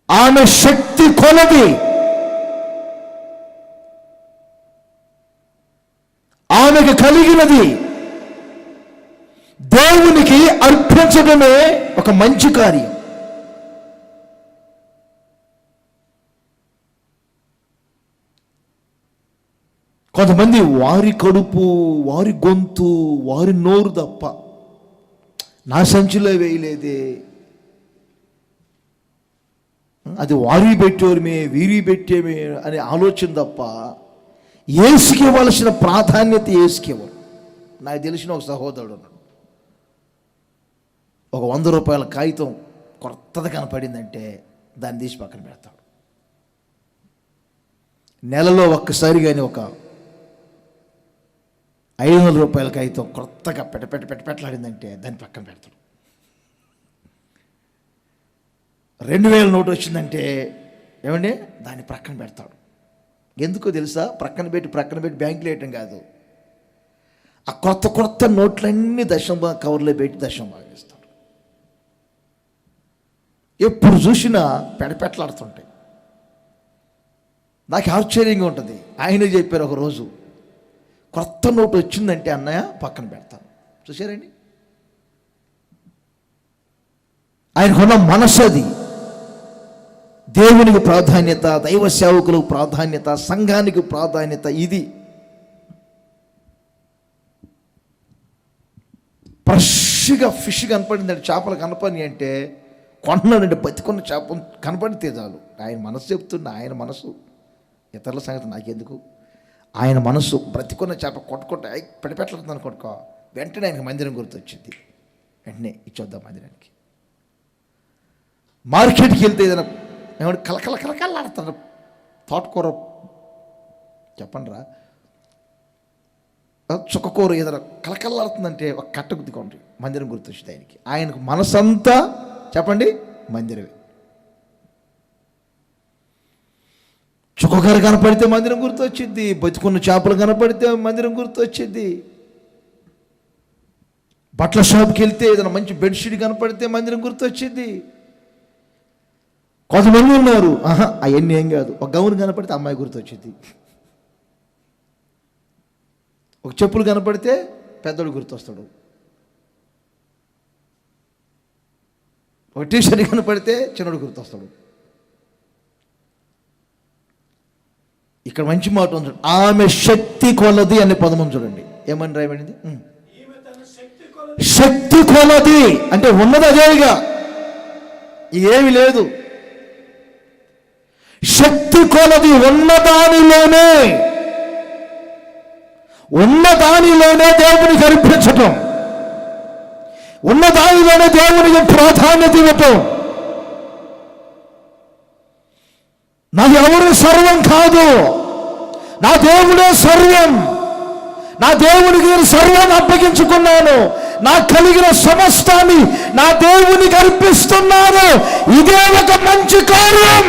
ఆమె శక్తి కొలది ఆమెకు కలిగినది దేవునికి అర్పించడమే ఒక మంచి కార్యం. కొంతమంది వారి కడుపు, వారి గొంతు, వారి నోరు తప్ప నా సంచిలో వేయలేదే, అది వారి పెట్టేవరమే వీరి పెట్టేమే అనే ఆలోచన తప్ప యేసుకి ఇవ్వాల్సిన ప్రాధాన్యత యేసుకి ఇవ్వరు. నాకు తెలిసిన ఒక సహోదరుడు ఉన్నాడు. ఒక 100 రూపాయల కాగితం కొత్తది కనపడిందంటే దాన్ని తీసి పక్కన పెడతాడు. నెలలో ఒక్కసారి కానీ ఒక 500 రూపాయల కాగితం కొత్తగా పెట్టలాడిందంటే దాన్ని పక్కన పెడతాడు. 2000 నోటు వచ్చిందంటే ఏమండి దాన్ని ప్రక్కన పెడతాడు. ఎందుకో తెలుసా? ప్రక్కన పెట్టి బ్యాంకులో వేయటం కాదు, ఆ కొత్త నోట్లన్నీ దశమ కవర్లో పెట్టి దశమ భాగిస్తాడు. ఎప్పుడు చూసినా పెట్టలాడుతుంటాయి. నాకు ఆశ్చర్యంగా ఉంటుంది. ఆయన చెప్పారు ఒకరోజు, కొత్త నోటు వచ్చిందంటే అన్నయ్య పక్కన పెడతాను. చూసారండి, ఆయనకున్న మనసు అది. దేవునికి ప్రాధాన్యత, దైవ సేవకులకు ప్రాధాన్యత, సంఘానికి ప్రాధాన్యత. ఇది ఫ్రెష్గా ఫిష్ కనపడిందంటే, చేపలు కనపడి అంటే కొంటున్నాడంటే, బతికున్న చేప కనపడితే చాలు. ఆయన మనసు చెప్తున్నా, ఆయన మనసు, ఇతరుల సంగతి నాకెందుకు. ఆయన మనసు బ్రతికున్న చేప పెట్టలాడుతుందని కొట్టుకో, వెంటనే ఆయనకు మందిరం గుర్తొచ్చింది. వెంటనే ఇచ్చొద్దాం మందిరానికి. మార్కెట్కి వెళ్తే ఏదైనా ఏమంటే కలకలాడుతారు, తోటకూర చెప్పండి రా, చుక్కకూర ఏదైనా కలకలాడుతుందంటే ఒక కట్ట గుద్దుకోండి, మందిరం గుర్తొచ్చింది ఆయనకి. ఆయనకు మనసంతా చెప్పండి మందిరమే. చుక్కకూర కనపడితే మందిరం గుర్తొచ్చింది, బతుకున్న చేపలు కనపడితే మందిరం గుర్తొచ్చింది. బట్టల షాప్కి వెళ్తే ఏదైనా మంచి బెడ్షీట్ కనపడితే మందిరం గుర్తొచ్చింది. కొంతమంది ఉన్నారు, అవన్నీ ఏం కాదు, ఒక గౌను కనపడితే అమ్మాయి గుర్తొచ్చింది, ఒక చెప్పులు కనపడితే పెద్దోడు గుర్తొస్తాడు, ఒక టీషర్ట్ కనపడితే చిన్నోడు గుర్తొస్తాడు. ఇక్కడ మంచి మాట ఉంది, ఆమె శక్తి కొలది అనే పదం చూడండి. ఏమని రాయబడింది? శక్తి కొలది అంటే ఉన్నది అదేగా, ఏమి లేదు. శక్తి కొలది ఉన్నదానిలోనే దేవునికి అర్పించటం, ఉన్నదానిలోనే దేవునికి ప్రాధాన్యత ఇవ్వటం. నాకు ఎవరు సర్వం కాదు, నా దేవుడే సర్వం. నా దేవునికి నేను సర్వాన్ని అప్పగించుకున్నాను. నాకు కలిగిన సమస్తాన్ని నా దేవునికి అర్పిస్తున్నాను. ఇదే ఒక మంచి కార్యం.